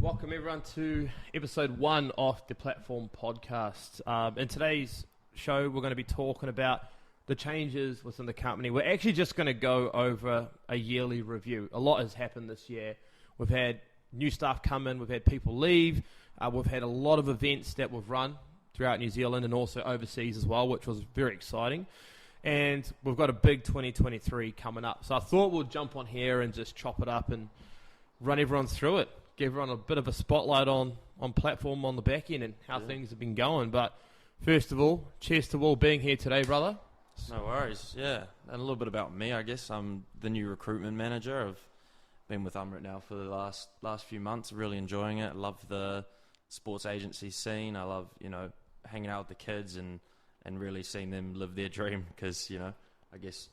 Welcome everyone to episode 1 of the Platform Podcast. In today's show, we're going to be talking about the changes within the company. We're actually just going to go over a yearly review. A lot has happened this year. We've had new staff come in, we've had people leave, we've had a lot of events that we've run throughout New Zealand and also overseas as well, which was very exciting. And we've got a big 2023 coming up. So I thought we'll jump on here and just chop it up and run everyone through it. Give everyone a bit of a spotlight on Platform on the back end and how things have been going. But first of all, cheers to Will being here today, brother. No worries, yeah. And a little bit about me, I guess. I'm the new recruitment manager. I've been with Amrit now for the last few months, really enjoying it. I love the sports agency scene. I love, hanging out with the kids and really seeing them live their dream because, I guess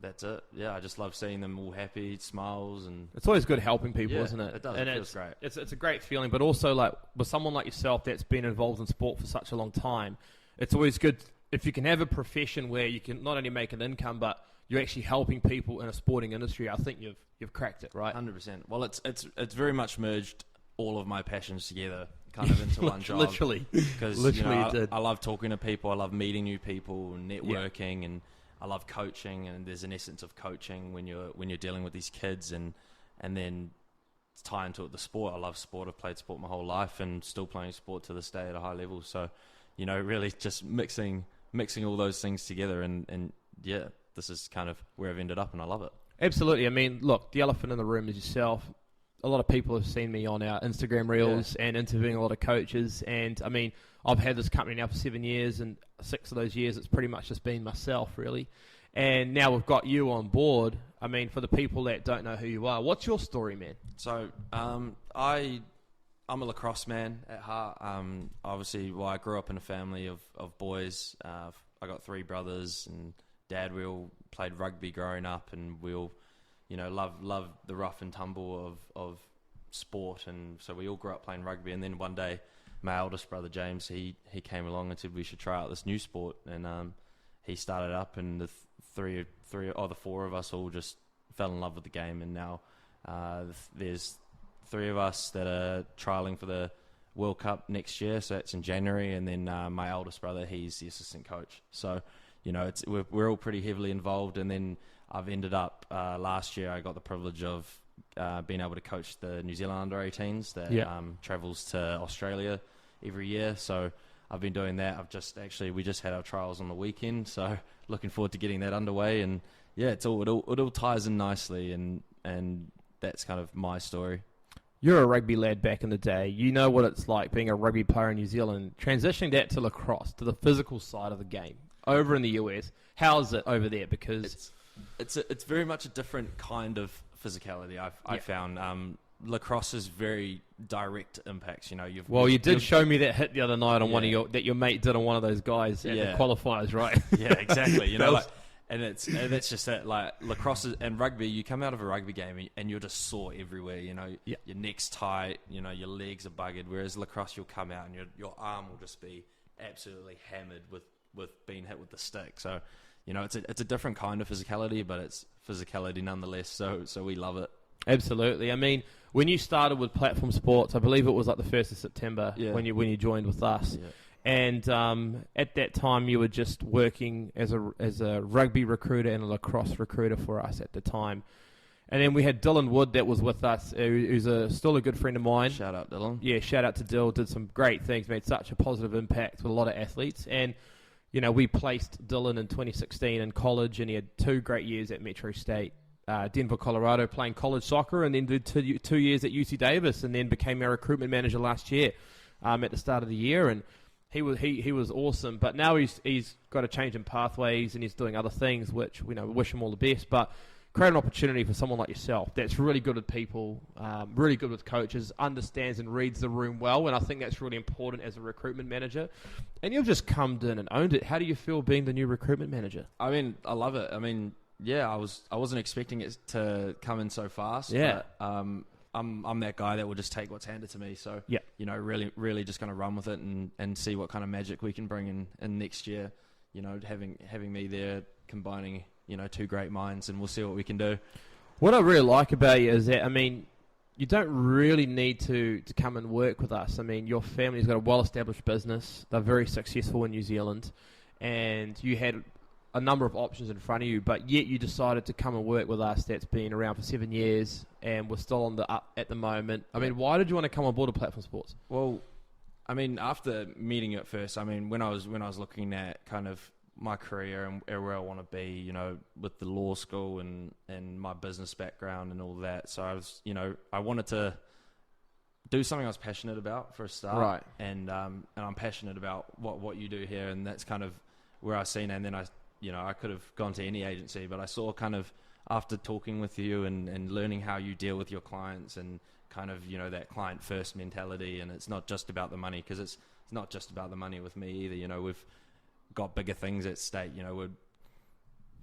that's it. Yeah, I just love seeing them all happy, smiles, and it's always good helping people, isn't it? It does. And it feels great. It's a great feeling, but also like with someone like yourself that's been involved in sport for such a long time, it's always good if you can have a profession where you can not only make an income, but you're actually helping people in a sporting industry. I think you've cracked it, right? 100%. Well, it's very much merged all of my passions together, kind of into one job. Literally, because I love talking to people. I love meeting new people, networking, and I love coaching, and there's an essence of coaching when you're dealing with these kids, and then tie into it the sport. I love sport. I've played sport my whole life, and still playing sport to this day at a high level. So, really just mixing all those things together, and this is kind of where I've ended up, and I love it. Absolutely. I mean, look, the elephant in the room is yourself. A lot of people have seen me on our Instagram reels and interviewing a lot of coaches, and I mean, I've had this company now for 7 years, and 6 of those years it's pretty much just been myself, really. And now we've got you on board. I mean, for the people that don't know who you are, what's your story, man? So, I'm a lacrosse man at heart. Obviously, I grew up in a family of boys. I got 3 brothers, and Dad, we all played rugby growing up, and we all, love the rough and tumble of sport, and so we all grew up playing rugby. And then one day, my eldest brother James, he came along and said we should try out this new sport, and he started up, and the four of us all just fell in love with the game, and now there's 3 of us that are trialing for the World Cup next year, so that's in January, and then my eldest brother, he's the assistant coach. So we're all pretty heavily involved, and then I've ended up last year I got the privilege of being able to coach the New Zealand under-18s that travels to Australia every year. So I've been doing that. We just had our trials on the weekend, so looking forward to getting that underway. And it all ties in nicely, and that's kind of my story. You're a rugby lad back in the day. You know what it's like being a rugby player in New Zealand. Transitioning that to lacrosse, to the physical side of the game, over in the US, how's it over there? Because it's very much a different kind of physicality. I found lacrosse is very direct impacts. You did show me that hit the other night on one of that your mate did on one of those guys at the qualifiers, right? Yeah, exactly. And that's just that, like lacrosse and rugby. You come out of a rugby game and you're just sore everywhere. Your neck's tight. Your legs are buggered. Whereas lacrosse, you'll come out and your arm will just be absolutely hammered with being hit with the stick. So, it's a different kind of physicality, but it's physicality nonetheless. So we love it. Absolutely. I mean, when you started with Platform Sports, I believe it was like the 1st of September when you joined with us. Yeah. And at that time, you were just working as a rugby recruiter and a lacrosse recruiter for us at the time. And then we had Dylan Wood that was with us, who's still a good friend of mine. Shout out, Dylan. Yeah, shout out to Dill. Did some great things, made such a positive impact with a lot of athletes. And, we placed Dylan in 2016 in college, and he had 2 great years at Metro State, Denver, Colorado, playing college soccer, and then did 2 years at UC Davis, and then became our recruitment manager last year at the start of the year. And he was awesome, but now he's got a change in pathways, and he's doing other things, which we wish him all the best. But create an opportunity for someone like yourself that's really good with people, really good with coaches, understands and reads the room well, and I think that's really important as a recruitment manager. And you've just come in and owned it. How do you feel being the new recruitment manager? I mean, I love it. I mean, I wasn't expecting it to come in so fast. Yeah. But, I'm that guy that will just take what's handed to me. So, really, really just going to run with it and see what kind of magic we can bring in next year. Having me there, combining 2 great minds, and we'll see what we can do. What I really like about you is that, I mean, you don't really need to come and work with us. I mean, your family's got a well-established business. They're very successful in New Zealand, and you had a number of options in front of you, but yet you decided to come and work with us. That's been around for 7 years, and we're still on the up at the moment. I mean, why did you want to come on board to Platform Sports? Well, I mean, after meeting you at first, I mean, when I was looking at kind of my career and where I want to be, you know, with the law school and my business background and all that. So I was, you know, I wanted to do something I was passionate about for a start. Right. And I'm passionate about what you do here, and that's kind of where I seen it. And then I could have gone to any agency, but I saw kind of after talking with you and learning how you deal with your clients and kind of, you know, that client first mentality. And it's not just about the money, because it's not just about the money with me either. You know, we've got bigger things at stake. You know,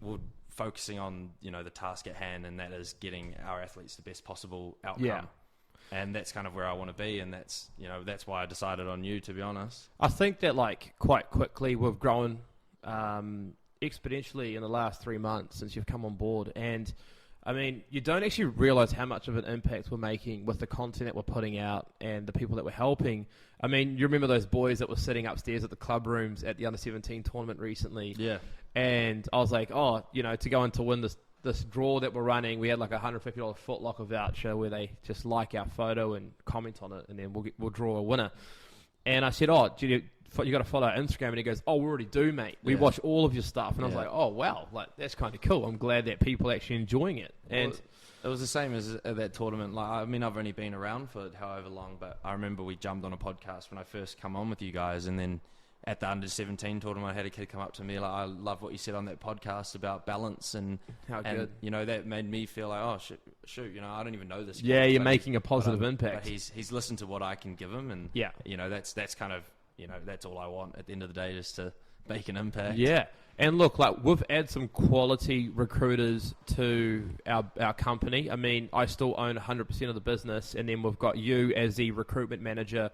we're focusing on, you know, the task at hand, and that is getting our athletes the best possible outcome. Yeah. And that's kind of where I want to be, and that's, you know, that's why I decided on you, to be honest. I think that, like, quite quickly we've grown exponentially in the last 3 months since you've come on board. And I mean, you don't actually realize how much of an impact we're making with the content that we're putting out and the people that we're helping. I mean, you remember those boys that were sitting upstairs at the club rooms at the under-17 tournament recently? Yeah. And I was like, oh, you know, to go in to win this draw that we're running, we had like a $150 Foot Locker voucher where they just like our photo and comment on it, and then we'll draw a winner. And I said, oh, you got to follow our Instagram. And he goes, oh, we already do, mate. We watch all of your stuff. And I was like, oh, wow, like that's kind of cool. I'm glad that people are actually enjoying it. And it was the same as that tournament. Like, I mean, I've only been around for however long, but I remember we jumped on a podcast when I first come on with you guys, and then at the under-17 tournament, I had a kid come up to me like, I love what you said on that podcast about balance, and how good. You know, that made me feel like, oh shoot, you know, I don't even know this guy. Yeah, you're making a positive impact. But he's listened to what I can give him, and you know, that's kind of, you know, that's all I want at the end of the day, just to make an impact. Yeah. And look, like, we've added some quality recruiters to our company. I mean, I still own 100% of the business, and then we've got you as the recruitment manager,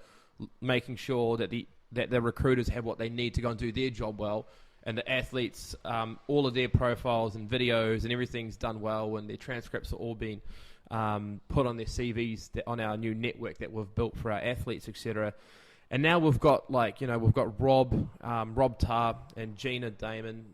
making sure that the recruiters have what they need to go and do their job well, and the athletes, all of their profiles and videos and everything's done well, and their transcripts are all being put on their CVs on our new network that we've built for our athletes, etc. And now we've got, like, you know, we've got Rob Tarr and Gina Damon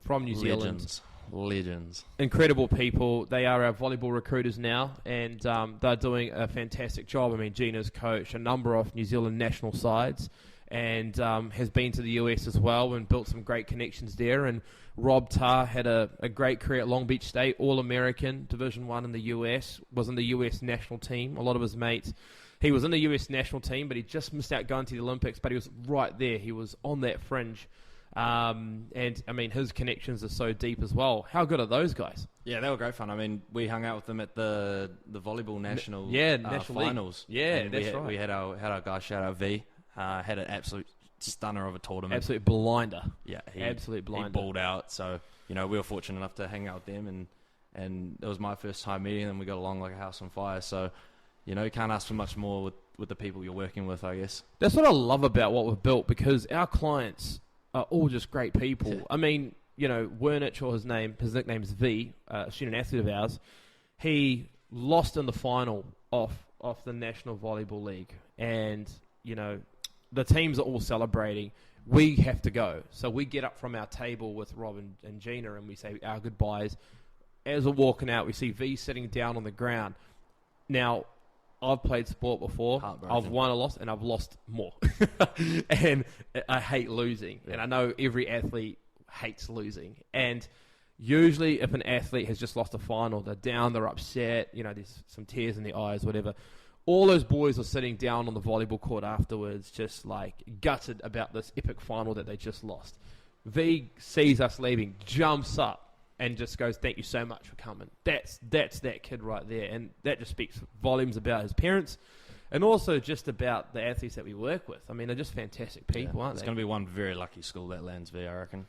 from New Zealand. Legends. Incredible people. They are our volleyball recruiters now, and they're doing a fantastic job. I mean, Gina's coached a number of New Zealand national sides, and has been to the US as well and built some great connections there. And Rob Tarr had a great career at Long Beach State, All-American, Division I in the US, was in the US national team. A lot of his mates, he was in the US national team, but he just missed out going to the Olympics, but he was right there. He was on that fringe. And, I mean, his connections are so deep as well. How good are those guys? Yeah, they were great fun. I mean, we hung out with them at the volleyball national national finals. League. Yeah, that's right. We had our guy, shout out V, had an absolute stunner of a tournament. Absolute blinder. Yeah, absolute blinder. He balled out. So, you know, we were fortunate enough to hang out with them, and it was my first time meeting them. We got along like a house on fire. So, you know, you can't ask for much more with the people you're working with, I guess. That's what I love about what we've built, because our clients are all just great people. Yeah. I mean, you know, Wernich, or his nickname's V, a student athlete of ours, he lost in the final off the National Volleyball League. And, you know, the teams are all celebrating. We have to go. So we get up from our table with Rob and Gina, and we say our goodbyes. As we're walking out, we see V sitting down on the ground. Now, I've played sport before. I've won a lot, and I've lost more. And I hate losing. Yeah. And I know every athlete hates losing. And usually if an athlete has just lost a final, they're down, they're upset, you know, there's some tears in their eyes, whatever. All those boys are sitting down on the volleyball court afterwards, just like gutted about this epic final that they just lost. V sees us leaving, jumps up, and just goes, thank you so much for coming. That's that kid right there. And that just speaks volumes about his parents, and also just about the athletes that we work with. I mean, they're just fantastic people, aren't they? It's going to be one very lucky school that lands V, I reckon.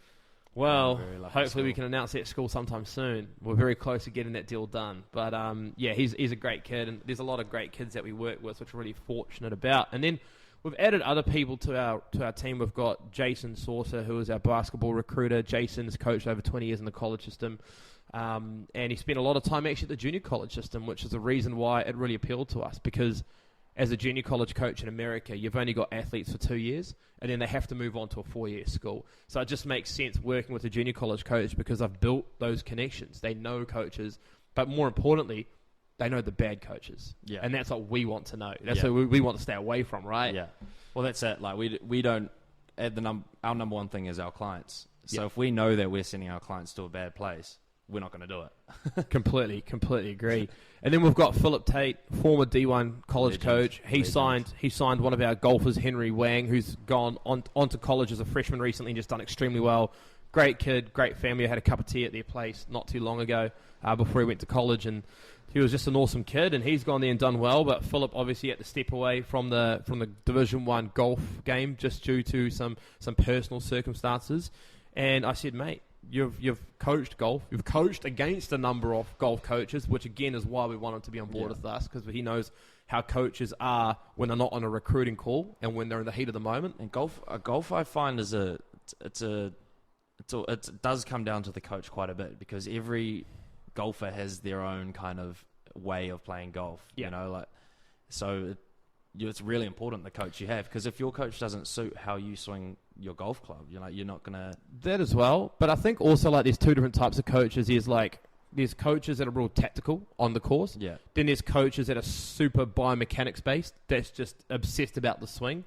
Well, hopefully we can announce that school sometime soon. We're very close to getting that deal done. But, yeah, he's a great kid, and there's a lot of great kids that we work with, which we're really fortunate about. And then we've added other people to our team. We've got Jason Saucer, who is our basketball recruiter. Jason's coached over 20 years in the college system. And he spent a lot of time actually at the junior college system, which is the reason why it really appealed to us, because as a junior college coach in America, you've only got athletes for 2 years, and then they have to move on to a 4-year school. So it just makes sense working with a junior college coach because I've built those connections. They know coaches, but more importantly, they know the bad coaches. Yeah. And that's what we want to know. That's what we want to stay away from, right? Yeah. Well, that's it. Like we don't. Our number one thing is our clients. So if we know that we're sending our clients to a bad place, we're not going to do it. Completely agree. And then we've got Philip Tate, former D1 college coach. He signed one of our golfers, Henry Wang, who's gone on to college as a freshman recently and just done extremely well. Great kid, great family. I had a cup of tea at their place not too long ago before he went to college, and he was just an awesome kid, and he's gone there and done well. But Philip obviously had to step away from the Division 1 golf game just due to some personal circumstances. And I said, mate, you've coached golf. You've coached against a number of golf coaches, which again is why we want him to be on board with us, because he knows how coaches are when they're not on a recruiting call and when they're in the heat of the moment. And golf I find is it does come down to the coach quite a bit, because every golfer has their own kind of way of playing golf. You know, it's really important the coach you have, because if your coach doesn't suit how you swing your golf club, you're not gonna. That as well, but I think also there's two different types of coaches. There's coaches that are real tactical on the course. Yeah. Then there's coaches that are super biomechanics based. That's just obsessed about the swing.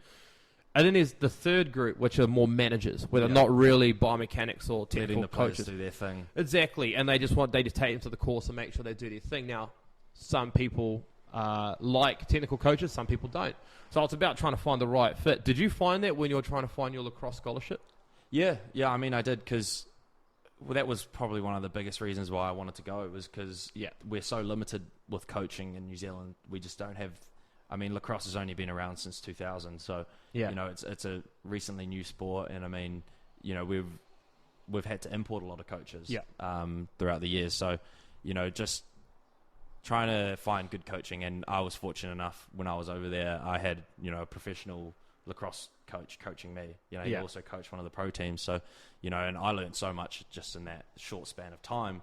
And then there's the third group, which are more managers, where they're not really biomechanics or technical coaches. Do their thing. Exactly, and they just take them to the course and make sure they do their thing. Now, some people like technical coaches, some people don't. So it's about trying to find the right fit. Did you find that when you were trying to find your lacrosse scholarship? Yeah. I mean, I did, because that was probably one of the biggest reasons why I wanted to go. It was because we're so limited with coaching in New Zealand. We just don't have. I mean, lacrosse has only been around since 2000, so it's a recently new sport, and I mean, we've had to import a lot of coaches throughout the years. So, just trying to find good coaching, and I was fortunate enough when I was over there, I had a professional lacrosse coach coaching me. He also coached one of the pro teams, so and I learned so much just in that short span of time.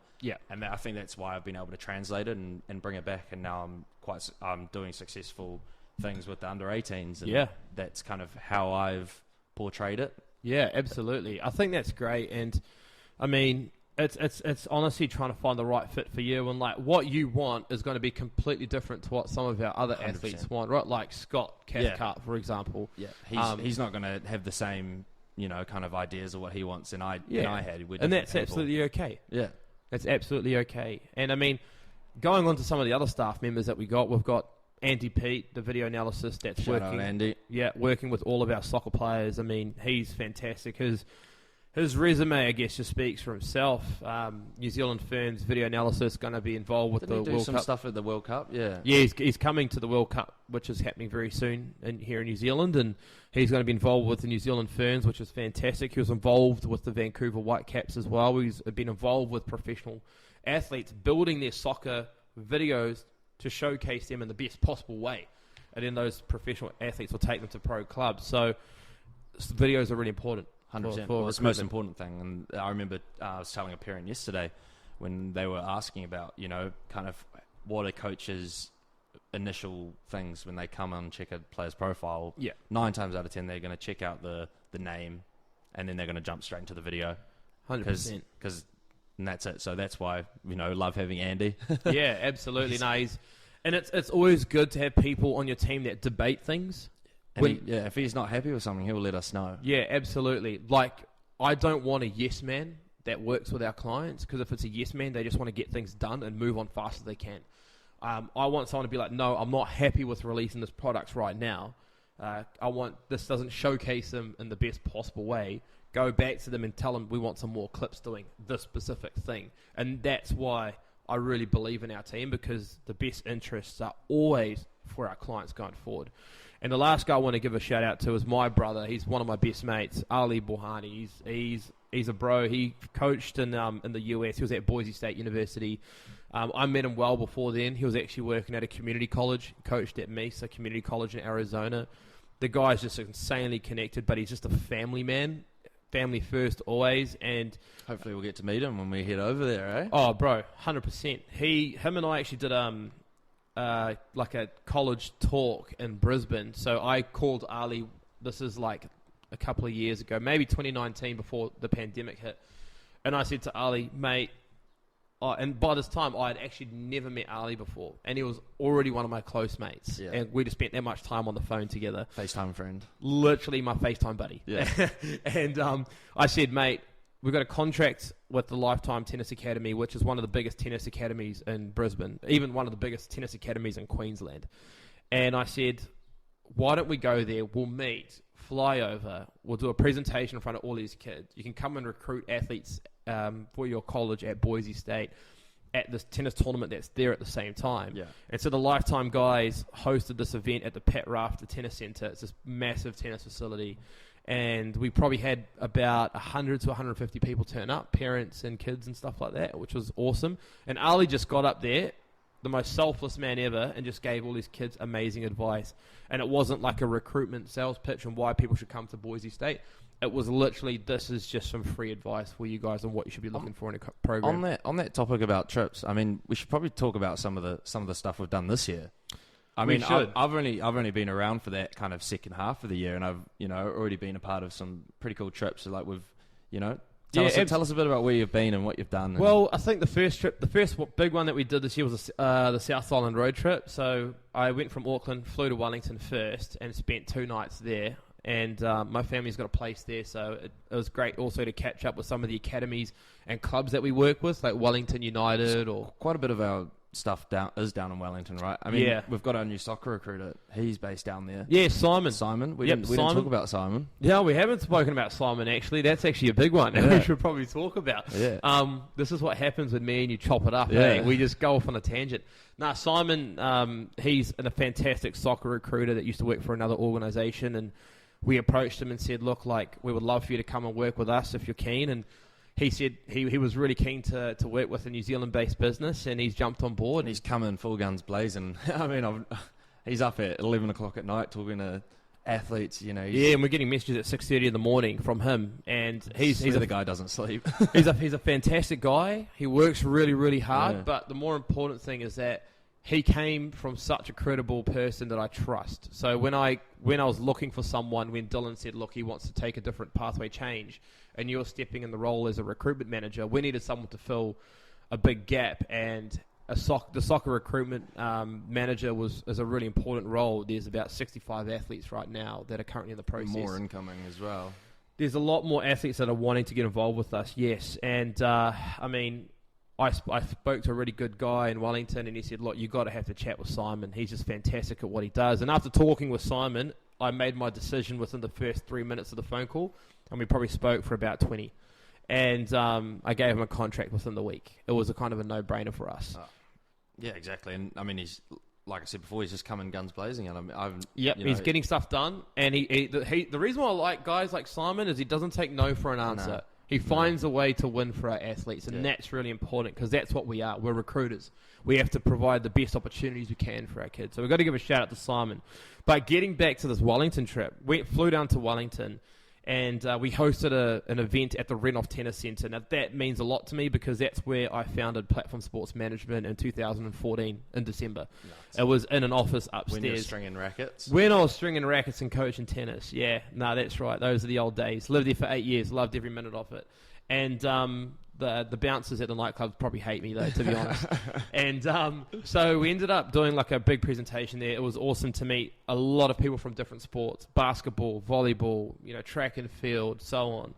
And I think that's why I've been able to translate it and bring it back, and now I'm doing successful things with the under 18s, and that's kind of how I've portrayed it. Yeah, absolutely. I think that's great, and I mean, it's honestly trying to find the right fit for you, and what you want is going to be completely different to what some of our other 100%. Athletes want, right? Like Scott Cathcart, for example. Yeah, he's not going to have the same kind of ideas of what he wants, and I had. And that's absolutely okay. Yeah, that's absolutely okay. And I mean, going on to some of the other staff members that we've got Andy Pete, the video analysis that's Shout out Andy. Yeah, working with all of our soccer players. I mean, he's fantastic. His resume, I guess, just speaks for himself. New Zealand Ferns video analysis, going to be involved with the World Cup. Did he do some stuff at the World Cup? Yeah. Yeah, he's coming to the World Cup, which is happening very soon here in New Zealand, and he's going to be involved with the New Zealand Ferns, which is fantastic. He was involved with the Vancouver Whitecaps as well. He's been involved with professional athletes building their soccer videos to showcase them in the best possible way, and then those professional athletes will take them to pro clubs. So videos are really important. 100%. Well, it's the most important thing. And I remember I was telling a parent yesterday when they were asking about, kind of what are coaches' initial things when they come and check a player's profile. 9 times out of 10, they're going to check out the name, and then they're going to jump straight into the video. 100%. And that's it. So that's why, love having Andy. Yeah, absolutely. Nice. And it's always good to have people on your team that debate things. If he's not happy with something, he'll let us know. Yeah, absolutely. I don't want a yes man that works with our clients, because if it's a yes man, they just want to get things done and move on fast as they can. I want someone to be like, no, I'm not happy with releasing this product right now. I want this doesn't showcase them in the best possible way. Go back to them and tell them we want some more clips doing this specific thing. And that's why I really believe in our team, because the best interests are always for our clients going forward. And the last guy I want to give a shout out to is my brother. He's one of my best mates, Ali Bohani. He's a bro. He coached in the US. He was at Boise State University. I met him well before then. He was actually working at a community college, coached at Mesa Community College in Arizona. The guy's just insanely connected, but he's just a family man. family first always, and Hopefully we'll get to meet him when we head over there, eh? oh, bro, 100%. Him and I actually did like a college talk in Brisbane. So I called Ali. This is like a couple of years ago, maybe 2019, before the pandemic hit, and I said to Ali, mate. And by this time, I had actually never met Ali before, and he was already one of my close mates. Yeah. And we just spent that much time on the phone together. FaceTime friend. Literally my FaceTime buddy. Yeah. And I said, mate, we've got a contract with the Lifetime Tennis Academy, which is one of the biggest tennis academies in Brisbane, even one of the biggest tennis academies in Queensland. And I said, why don't we go there? We'll meet, fly over, we'll do a presentation in front of all these kids. You can come and recruit athletes for your college at Boise State at this tennis tournament that's there at the same time. Yeah. And so the Lifetime guys hosted this event at the Pat Rafter Tennis Centre. It's this massive tennis facility. And we probably had about 100 to 150 people turn up, parents and kids and stuff like that, which was awesome. And Ali just got up there, the most selfless man ever, and just gave all these kids amazing advice. And it wasn't like a recruitment sales pitch on why people should come to Boise State. It was literally, this is just some free advice for you guys on what you should be looking for in a program. On that topic about trips, I mean, we should probably talk about some of the stuff we've done this year. We should. I've only been around for that kind of second half of the year, and I've already been a part of some pretty cool trips. So like tell us a bit about where you've been and what you've done. Well, I think the first big one that we did this year was the South Island road trip. So I went from Auckland, flew to Wellington first, and spent 2 nights there. And my family's got a place there, so it was great also to catch up with some of the academies and clubs that we work with, like Wellington United or... Quite a bit of our stuff is down in Wellington, right? I mean, we've got our new soccer recruiter. He's based down there. Yeah, Simon. We didn't talk about Simon. Yeah, we haven't spoken about Simon, actually. That's actually a big one that we should probably talk about. Yeah. This is what happens when me and you chop it up, eh? We just go off on a tangent. Nah, Simon, he's a fantastic soccer recruiter that used to work for another organisation, and we approached him and said, look, like, we would love for you to come and work with us if you're keen. And he said he was really keen to work with a New Zealand-based business, and he's jumped on board. And he's come in full guns blazing. I mean, he's up at 11 o'clock at night talking to athletes, Yeah, and we're getting messages at 6:30 in the morning from him. And he's the guy doesn't sleep. he's a fantastic guy. He works really, really hard. But the more important thing is that he came from such a credible person that I trust. So when I was looking for someone, when Dylan said, look, he wants to take a different pathway change, and you're stepping in the role as a recruitment manager, we needed someone to fill a big gap. And the soccer recruitment manager is a really important role. There's about 65 athletes right now that are currently in the process. More incoming as well. There's a lot more athletes that are wanting to get involved with us, yes. And, I spoke to a really good guy in Wellington, and he said, look, you've got to have to chat with Simon. He's just fantastic at what he does. And after talking with Simon, I made my decision within the first 3 minutes of the phone call, and we probably spoke for about 20. And I gave him a contract within the week. It was a kind of a no-brainer for us. Yeah, exactly. And, I mean, he's, like I said before, he's just coming guns blazing. And he's getting stuff done. And the reason why I like guys like Simon is he doesn't take no for an answer. No. He finds a way to win for our athletes, and that's really important because that's what we are. We're recruiters. We have to provide the best opportunities we can for our kids. So we've got to give a shout out to Simon. But getting back to this Wellington trip, we flew down to Wellington, and we hosted an event at the Renoff Tennis Centre. Now, that means a lot to me because that's where I founded Platform Sports Management in 2014 in December. Nuts. It was in an office upstairs. When you were stringing rackets? When I was stringing rackets and coaching tennis, yeah. No, that's right. Those are the old days. Lived there for 8 years. Loved every minute of it. And the bouncers at the nightclubs probably hate me, though, to be honest. And so we ended up doing like a big presentation there. It was awesome to meet a lot of people from different sports, basketball, volleyball, track and field, so on.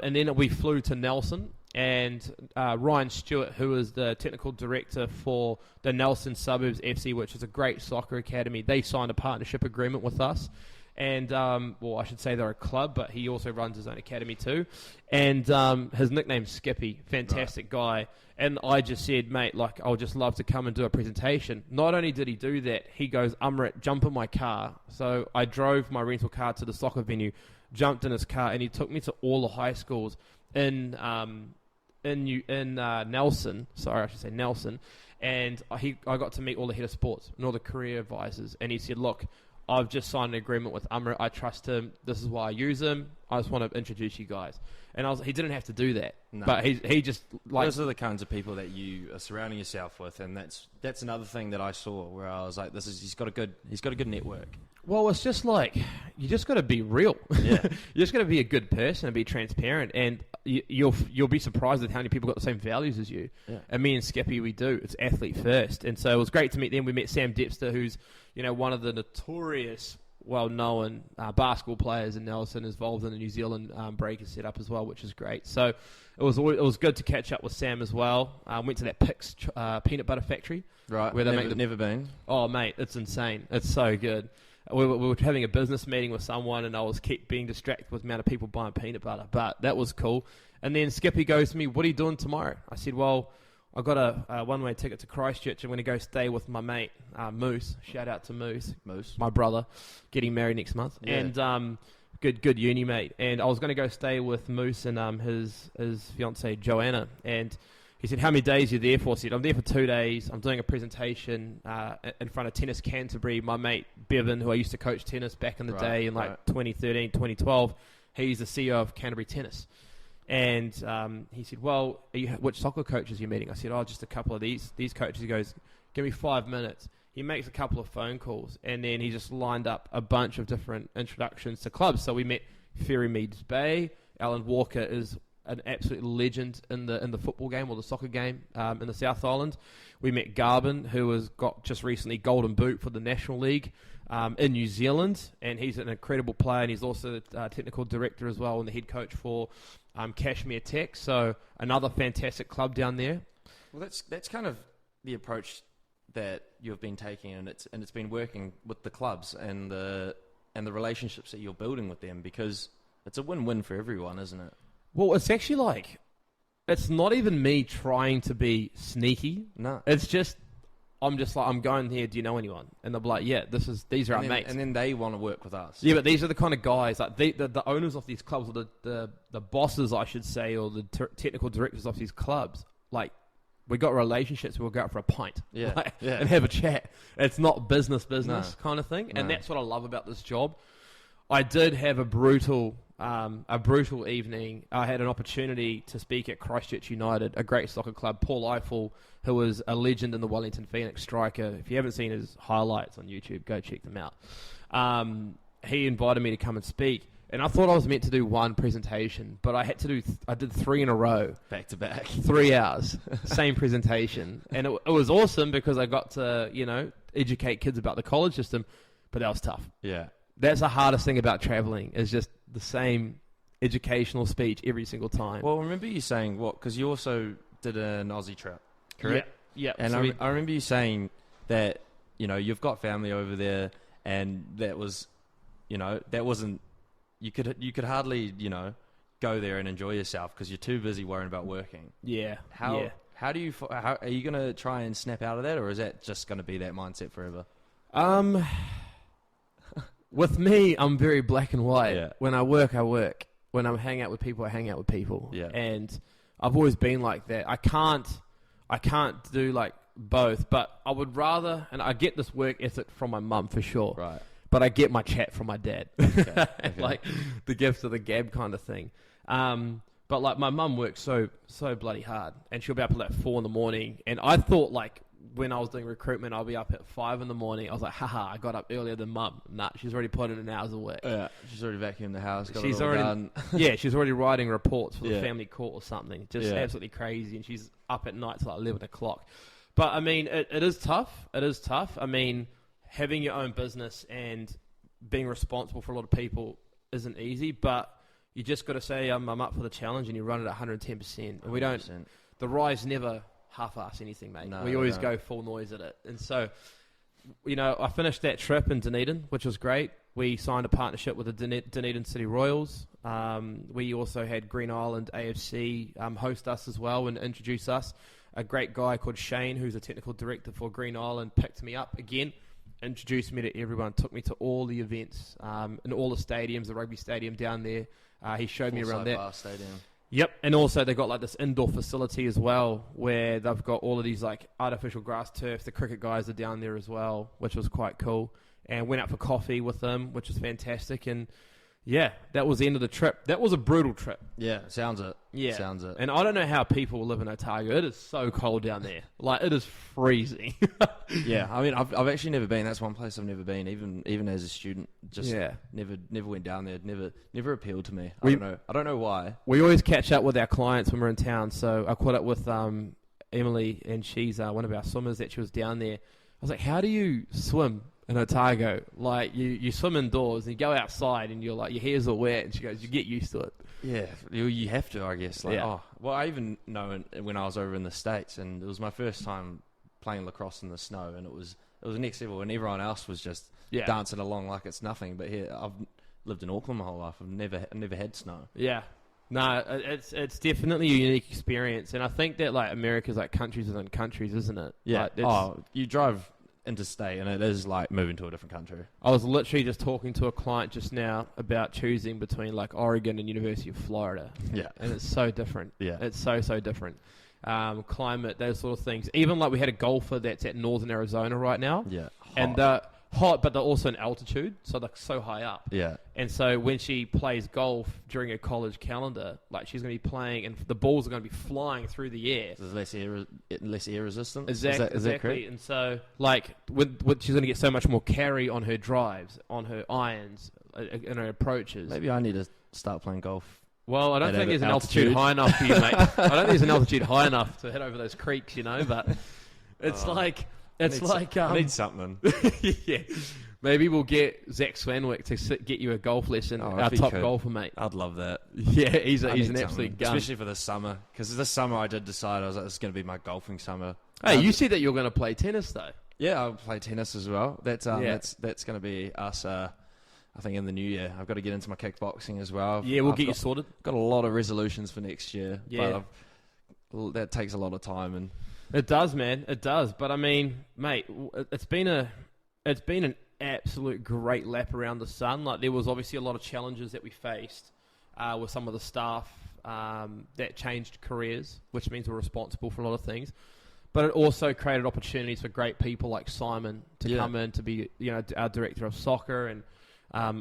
And then we flew to Nelson, and Ryan Stewart, who is the technical director for the Nelson Suburbs FC, which is a great soccer academy, they signed a partnership agreement with us. And, I should say they're a club, but he also runs his own academy too. And his nickname's Skippy, fantastic guy. And I just said, mate, like, I would just love to come and do a presentation. Not only did he do that, he goes, Amrit, jump in my car. So I drove my rental car to the soccer venue, jumped in his car, and he took me to all the high schools in Nelson. Sorry, I should say Nelson. And I got to meet all the head of sports and all the career advisors. And he said, look, I've just signed an agreement with Amrit. I trust him. This is why I use him. I just want to introduce you guys. And he didn't have to do that. No. But he just like those are the kinds of people that you are surrounding yourself with, and that's another thing that I saw where I was like, he's got a good network. Well, it's just like you just got to be real. Yeah. You just got to be a good person and be transparent, and you'll be surprised at how many people got the same values as you. Yeah. And me and Skippy, we do. It's athlete first, and so it was great to meet them. We met Sam Depster, who's one of the notorious, well-known basketball players in Nelson, involved in the New Zealand Breakers setup as well, which is great. So it was good to catch up with Sam as well. Went to that Pix peanut butter factory, Right? Where they never been. Oh, mate, it's insane. It's so good. We were having a business meeting with someone, and I was kept being distracted with the amount of people buying peanut butter, but that was cool. And then Skippy goes to me, "What are you doing tomorrow?" I said, "Well, I got a one-way ticket to Christchurch. I'm going to go stay with my mate, Moose. Shout out to Moose, my brother, getting married next month. Yeah. And good uni mate. And I was going to go stay with Moose and his fiancée, Joanna. And he said, "How many days are you there for?" I said, "I'm there for 2 days. I'm doing a presentation in front of Tennis Canterbury. My mate, Bevan, who I used to coach tennis back in the day in 2013, 2012, he's the CEO of Canterbury Tennis." And he said, "Well, which soccer coaches are you meeting?" I said, "Oh, just a couple of these coaches." He goes, "Give me 5 minutes." He makes a couple of phone calls, and then he just lined up a bunch of different introductions to clubs. So we met Ferry Meads Bay. Alan Walker is an absolute legend in the football game or the soccer game in the South Island. We met Garvin, who has got just recently Golden Boot for the National League in New Zealand, and he's an incredible player, and he's also the technical director as well and the head coach for Kashmir Tech. So another fantastic club down there. Well, that's kind of the approach that you've been taking, and it's been working with the clubs and the relationships that you're building with them, because it's a win-win for everyone, isn't it? Well, it's actually it's not even me trying to be sneaky. No. It's just, I'm going here, do you know anyone? And they'll be like, yeah, these are our mates. And then they want to work with us. Yeah, but these are the kind of guys, like the owners of these clubs, or the bosses, I should say, or the technical directors of these clubs, like, we got relationships, we'll go out for a pint and have a chat. It's not business kind of thing. And that's what I love about this job. I did have a brutal evening. I had an opportunity to speak at Christchurch United, a great soccer club. Paul Eiffel, who was a legend in the Wellington Phoenix striker. If you haven't seen his highlights on YouTube, go check them out. He invited me to come and speak. And I thought I was meant to do one presentation, but I did 3 in a row. Back to back. 3 hours, same presentation. And it was awesome because I got to, educate kids about the college system, but that was tough. Yeah. That's the hardest thing about traveling, is just the same educational speech every single time. Well, remember you saying because you also did an Aussie trip, correct? Yeah. And So I remember you saying that, you've got family over there, and that was, that wasn't, you could hardly, go there and enjoy yourself because you're too busy worrying about working. Yeah. How are you going to try and snap out of that, or is that just going to be that mindset forever? With me, I'm very black and white. Yeah. When I work, I work. When I hang out with people, I hang out with people. Yeah. And I've always been like that. I can't do like both, but I would rather, and I get this work ethic from my mum for sure. Right. But I get my chat from my dad. Okay. Like the gift of the gab kind of thing. But like my mum works so bloody hard, and she'll be up at like 4 a.m. And I thought like when I was doing recruitment, I'll be up at 5 a.m. I was like, haha, I got up earlier than mum. Nah, she's already put in an hour's of work. Yeah, she's already vacuumed the house. She's already she's already writing reports for the family court or something. Just Yeah. absolutely crazy. And she's up at night till like 11 o'clock. But I mean, it is tough. It is tough. I mean, having your own business and being responsible for a lot of people isn't easy, but you just got to say, I'm up for the challenge, and you run it at 110%. And we don't, the Rise never half-ass anything, mate. No, we always go full noise at it. And so, I finished that trip in Dunedin, which was great. We signed a partnership with the Dunedin City Royals. We also had Green Island AFC host us as well and introduce us. A great guy called Shane, who's a technical director for Green Island, picked me up again, introduced me to everyone, took me to all the events in all the stadiums, the rugby stadium down there. He showed me around that. Stadium. Yep, and also they've got like this indoor facility as well, where they've got all of these like artificial grass turf. The cricket guys are down there as well, which was quite cool. and went out for coffee with them, which was fantastic. And yeah, that was the end of the trip. That was a brutal trip. Yeah, sounds it. Yeah. Sounds it. And I don't know how people live in Otago. It is so cold down there. Like, it is freezing. Yeah, I mean, I've actually never been. That's one place I've never been, even as a student. Just never went down there. Never appealed to me. I don't know why. We always catch up with our clients when we're in town. So I caught up with Emily, and she's one of our swimmers that she was down there. I was like, how do you swim in Otago? Like, you swim indoors and you go outside and you're like, your hair's all wet. And she goes, you get used to it. Yeah, you have to, I guess. Like, I even know when I was over in the States, and it was my first time playing lacrosse in the snow, and it was next level, and everyone else was just dancing along like it's nothing. But here, I've lived in Auckland my whole life. I've never had snow. Yeah. No, it's definitely a unique experience, and I think that like America's like countries within countries, isn't it? Yeah. Like, you drive interstate, and it is like moving to a different country. I was literally just talking to a client just now about choosing between like Oregon and University of Florida. Yeah, and it's so different. Yeah, it's so different. Climate, those sort of things. Even like we had a golfer that's at northern Arizona right now. Yeah, and hot, but they're also in altitude, so they're so high up. Yeah. And so when she plays golf during her college calendar, like she's going to be playing, and the balls are going to be flying through the air. There's less air resistance. Exactly. Is that correct? And so, like, with she's going to get so much more carry on her drives, on her irons, and her approaches. Maybe I need to start playing golf. Well, I don't think there's an altitude high enough for you, mate. I don't think there's an altitude high enough to head over those creeks, but it's like... I need something. Yeah, maybe we'll get Zach Swanwick to get you a golf lesson. Our top golfer, mate. I'd love that. Yeah, he's an absolute gun, especially for this summer. Because this summer I did decide I was like, this is going to be my golfing summer. Hey, you said that you're going to play tennis though. Yeah, I'll play tennis as well. That's going to be us. I think in the new year, I've got to get into my kickboxing as well. We'll get you sorted. Got a lot of resolutions for next year. Yeah, but that takes a lot of time and. It does, man. It does. But I mean, mate, it's been an absolute great lap around the sun. Like, there was obviously a lot of challenges that we faced with some of the staff that changed careers, which means we're responsible for a lot of things. But it also created opportunities for great people like Simon to come in to be, our director of soccer, and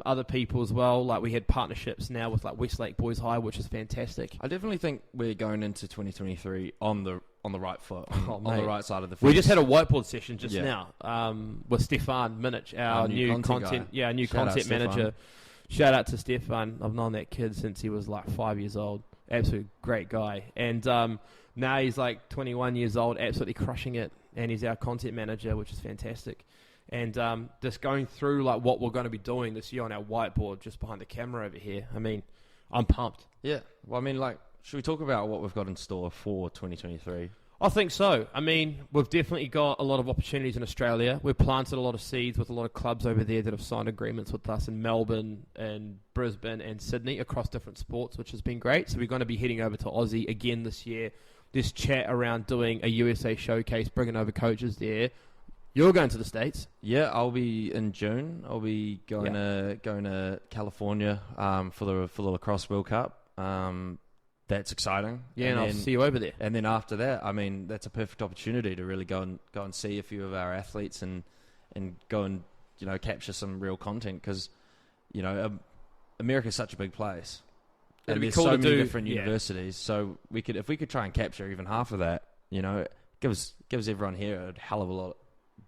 other people as well. Like, we had partnerships now with like Westlake Boys High, which is fantastic. I definitely think we're going into 2023 on the right foot, on the right side of the fence. We just had a whiteboard session just now with Stefan Minich, our new content manager. Shout out to Stefan. I've known that kid since he was like 5 years old. Absolute great guy. And now he's like 21 years old, absolutely crushing it. And he's our content manager, which is fantastic. And just going through like what we're going to be doing this year on our whiteboard just behind the camera over here. I mean, I'm pumped. Yeah. Well, I mean, like, should we talk about what we've got in store for 2023? I think so. I mean, we've definitely got a lot of opportunities in Australia. We've planted a lot of seeds with a lot of clubs over there that have signed agreements with us in Melbourne and Brisbane and Sydney across different sports, which has been great. So we're going to be heading over to Aussie again this year. This chat around doing a USA showcase, bringing over coaches there. You're going to the States? Yeah, I'll be in June. I'll be going to California for the Lacrosse World Cup. That's exciting. Yeah, and I'll see you over there. And then after that, I mean, that's a perfect opportunity to really go and see a few of our athletes and go and capture some real content, because America's such a big place. It'd and be cool so to many do different universities. So if we could try and capture even half of that, gives everyone here a hell of a lot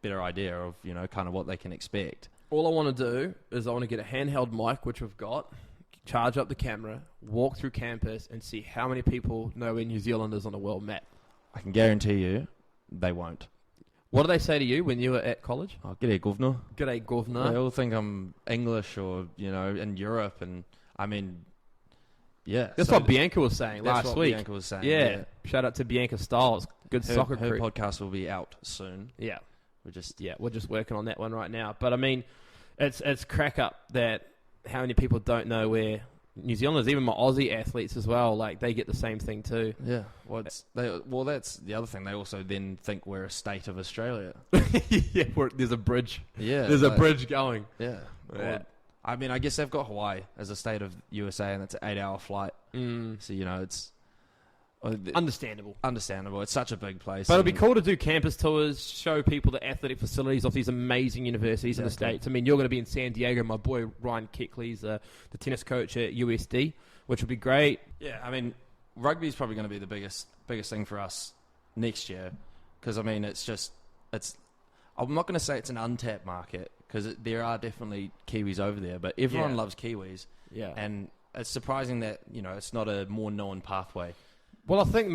better idea of kind of what they can expect. All I want to do is I want to get a handheld mic, which we've got, charge up the camera, walk through campus, and see how many people know where New Zealand is on a world map. I can guarantee you they won't. What do they say to you when you were at college? Oh, g'day, governor. G'day, governor. They all think I'm English or, in Europe, and I mean, yeah. That's what Bianca was saying last week. Bianca was saying. Yeah. Shout out to Bianca Styles. Good soccer her crew. Her podcast will be out soon. Yeah. We're just working on that one right now. But I mean, it's crack up that how many people don't know where New Zealand is. Even my Aussie athletes as well, like they get the same thing too. Yeah. That's the other thing. They also then think we're a state of Australia. Yeah, there's a bridge. Yeah. There's a bridge going. Yeah. Well, I mean, I guess they've got Hawaii as a state of USA, and it's an 8-hour flight. Mm. So, it's... Understandable. Understandable. It's such a big place. But it'd be cool to do campus tours, show people the athletic facilities of these amazing universities in the States. I mean, you're going to be in San Diego. My boy Ryan Keckley's the tennis coach at USD, which would be great. Yeah, I mean, rugby's probably going to be the biggest thing for us next year, because I mean, I'm not going to say it's an untapped market, because there are definitely Kiwis over there, but everyone loves Kiwis. Yeah. And it's surprising that, it's not a more known pathway. Well, I think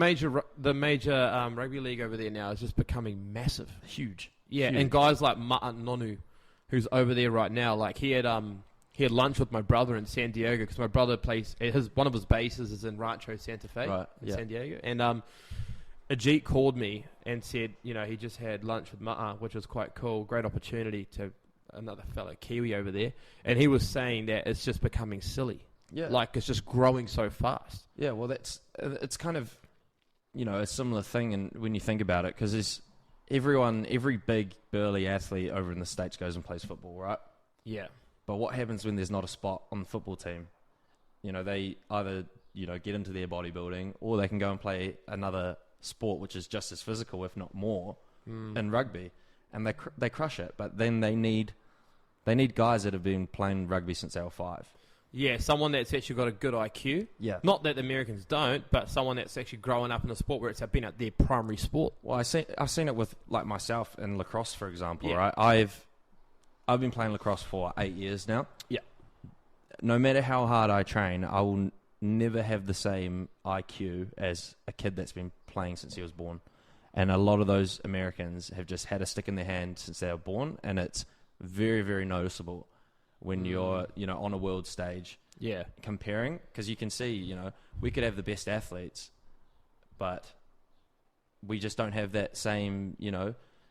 the major rugby league over there now is just becoming massive, Huge. Yeah, Huge. and guys like Ma'at Nonu, who's over there right now, like he had lunch with my brother in San Diego, because my brother plays one of his bases is in Rancho Santa Fe, in San Diego, and Ajit called me and said, he just had lunch with Ma'at, which was quite cool, great opportunity to another fellow Kiwi over there, and he was saying that it's just becoming silly. Yeah. Like, it's just growing so fast. Yeah, well, it's kind of, a similar thing and when you think about it, because every big, burly athlete over in the States goes and plays football, right? Yeah. But what happens when there's not a spot on the football team? They either, get into their bodybuilding, or they can go and play another sport which is just as physical, if not more, in rugby. And they crush it. But then they need guys that have been playing rugby since they were 5. Yeah, someone that's actually got a good IQ. Yeah. Not that the Americans don't, but someone that's actually growing up in a sport where it's been at their primary sport. Well, I've seen it with like myself in lacrosse, for example, Yeah. right? I've been playing lacrosse for 8 years now. Yeah. No matter how hard I train, I will never have the same IQ as a kid that's been playing since he was born. And a lot of those Americans have just had a stick in their hand since they were born, and it's very, very noticeable when you're, on a world stage. Yeah. Comparing, because you can see, we could have the best athletes, but we just don't have that same,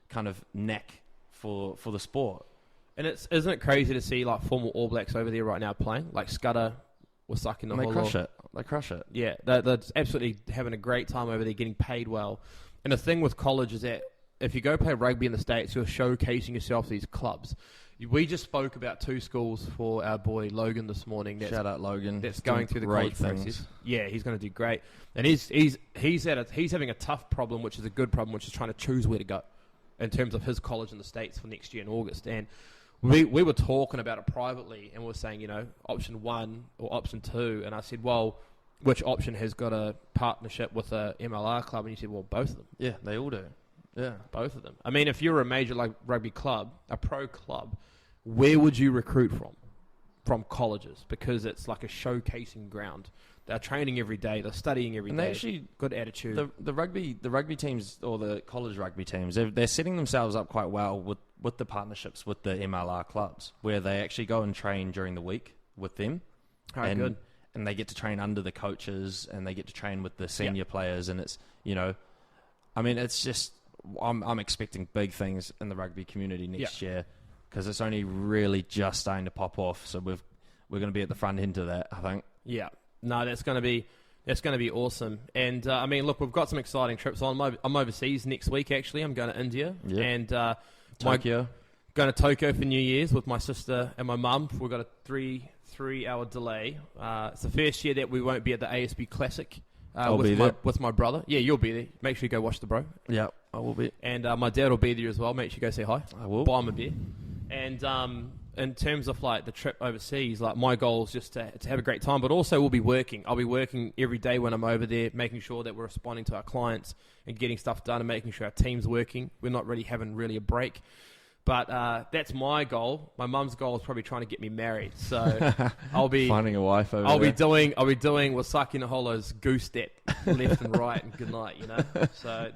kind of knack for the sport. And isn't it crazy to see like former All Blacks over there right now playing? Like Scudder was sucking the And whole they crush lot. it. They crush it. Yeah, they're absolutely having a great time over there, getting paid well. And the thing with college is that if you go play rugby in the States, you're showcasing yourself to these clubs. We just spoke about 2 schools for our boy Logan this morning. Shout out Logan. That's going through the college process. Yeah, he's going to do great. And he's having a tough problem, which is a good problem, which is trying to choose where to go in terms of his college in the States for next year in August. And we were talking about it privately, and we were saying, option 1 or option 2. And I said, well, which option has got a partnership with a MLR club? And you said, well, both of them. Yeah, they all do. Yeah. Both of them. I mean, if you're a major like rugby club, a pro club, where would you recruit from? From colleges, because it's like a showcasing ground. They're training every day. They're studying every day. And they actually, good attitude. The rugby teams, or the college rugby teams, they're setting themselves up quite well with the partnerships with the MLR clubs, where they actually go and train during the week with them. Good. And they get to train under the coaches, and they get to train with the senior players, and it's, I mean, it's just, I'm expecting big things in the rugby community next year, because it's only really just starting to pop off. So we're going to be at the front end of that, I think. Yeah. No, that's going to be awesome. And I mean, look, we've got some exciting trips on. I'm overseas next week. Actually, I'm going to India and Tokyo. Going to Tokyo for New Year's with my sister and my mum. We've got a three-hour delay. It's the first year that we won't be at the ASB Classic. I'll be there with my brother. Yeah, you'll be there. Make sure you go watch the bro. Yeah, I will be. And my dad will be there as well. Make sure you go say hi. I will. Buy him a beer. And in terms of like the trip overseas, like my goal is just to have a great time, but also we'll be working. I'll be working every day when I'm over there, making sure that we're responding to our clients and getting stuff done and making sure our team's working. We're not really having a break. But that's my goal. My mum's goal is probably trying to get me married. So I'll be finding a wife over I'll there. be doing Wasaki Naholo's goose step left and right and good night, So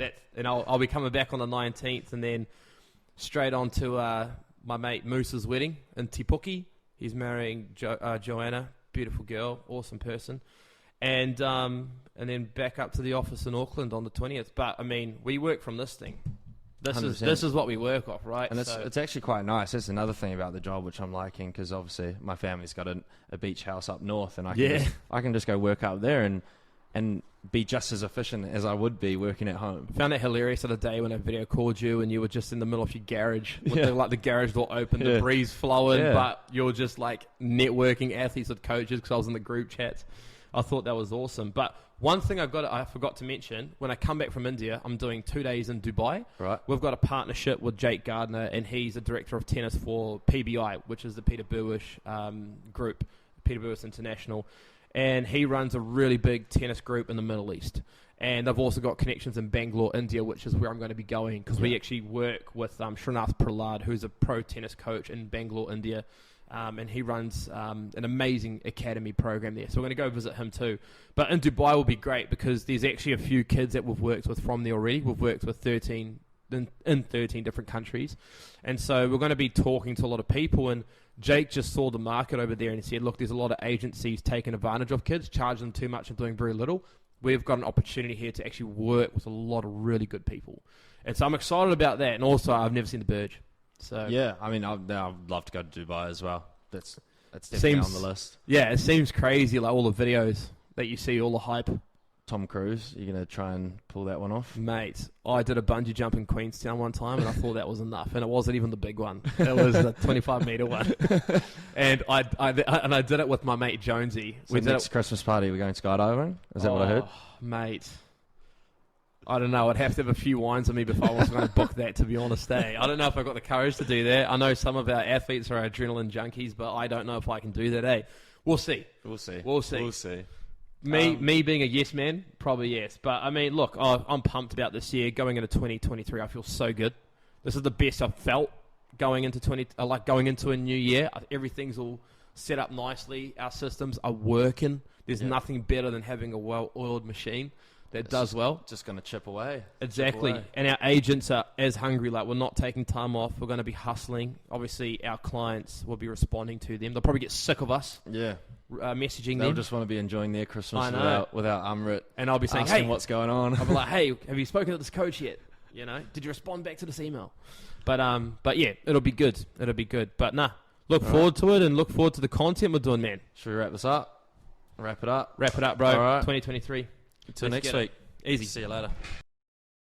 I'll be coming back on the 19th and then straight on to my mate Moose's wedding in Tipuki. He's marrying Joanna, beautiful girl, awesome person. And then back up to the office in Auckland on the 20th. But I mean, we work from this thing. This is what we work off, right? And it's actually quite nice. That's another thing about the job which I'm liking, because obviously my family's got a beach house up north, and I can just go work up there and be just as efficient as I would be working at home. Found it hilarious the other day when I video called you and you were just in the middle of your garage with the garage door open, the breeze flowing, but you're just like networking athletes with coaches, because I was in the group chats. I thought that was awesome. But One thing I forgot to mention, when I come back from India, I'm doing 2 days in Dubai. Right. We've got a partnership with Jake Gardner, and he's the director of tennis for PBI, which is the Peter Burwish group, Peter Burwish International. And he runs a really big tennis group in the Middle East. And I've also got connections in Bangalore, India, which is where I'm going to be going, because we actually work with Srinath Prahlad, who's a pro tennis coach in Bangalore, India. And he runs an amazing academy program there. So we're going to go visit him too. But in Dubai will be great because there's actually a few kids that we've worked with from there already. We've worked with 13 in 13 different countries. And so we're going to be talking to a lot of people. And Jake just saw the market over there and he said, look, there's a lot of agencies taking advantage of kids, charging them too much and doing very little. We've got an opportunity here to actually work with a lot of really good people. And so I'm excited about that. And also, I've never seen the Burj. So yeah, I mean, I'd love to go to Dubai as well. That's definitely on the list. Yeah, it seems crazy, like all the videos that you see, all the hype. Tom Cruise, you're going to try and pull that one off? Mate, I did a bungee jump in Queenstown one time, and I thought that was enough. And it wasn't even the big one. It was the 25-metre one. And I did it with my mate Jonesy. So next Christmas party, we're going skydiving? Is that what I heard? Mate, I don't know. I'd have to have a few wines on me before I was going to book that, to be honest. I don't know if I've got the courage to do that. I know some of our athletes are adrenaline junkies, but I don't know if I can do that, We'll see. We'll see. We'll see. We'll see. Me being a yes man, probably yes. But, I mean, look, I'm pumped about this year. Going into 2023, I feel so good. This is the best I've felt going into going into a new year. Everything's all set up nicely. Our systems are working. There's nothing better than having a well-oiled machine that does well. Just going to chip away. Exactly. Chip away. And our agents are as hungry. Like, we're not taking time off. We're going to be hustling. Obviously, our clients will be responding to them. They'll probably get sick of us. Yeah. Messaging They'll them. just want to be enjoying their Christmas without Amrit. And I'll be saying, asking hey, what's going on. I'll be like, hey, have you spoken to this coach yet? You know, did you respond back to this email? But yeah, it'll be good. It'll be good. But look forward to it and look forward to the content we're doing, man. Should we wrap this up? Wrap it up. Wrap it up, bro. All right. 2023. Until next week. Easy. See you later.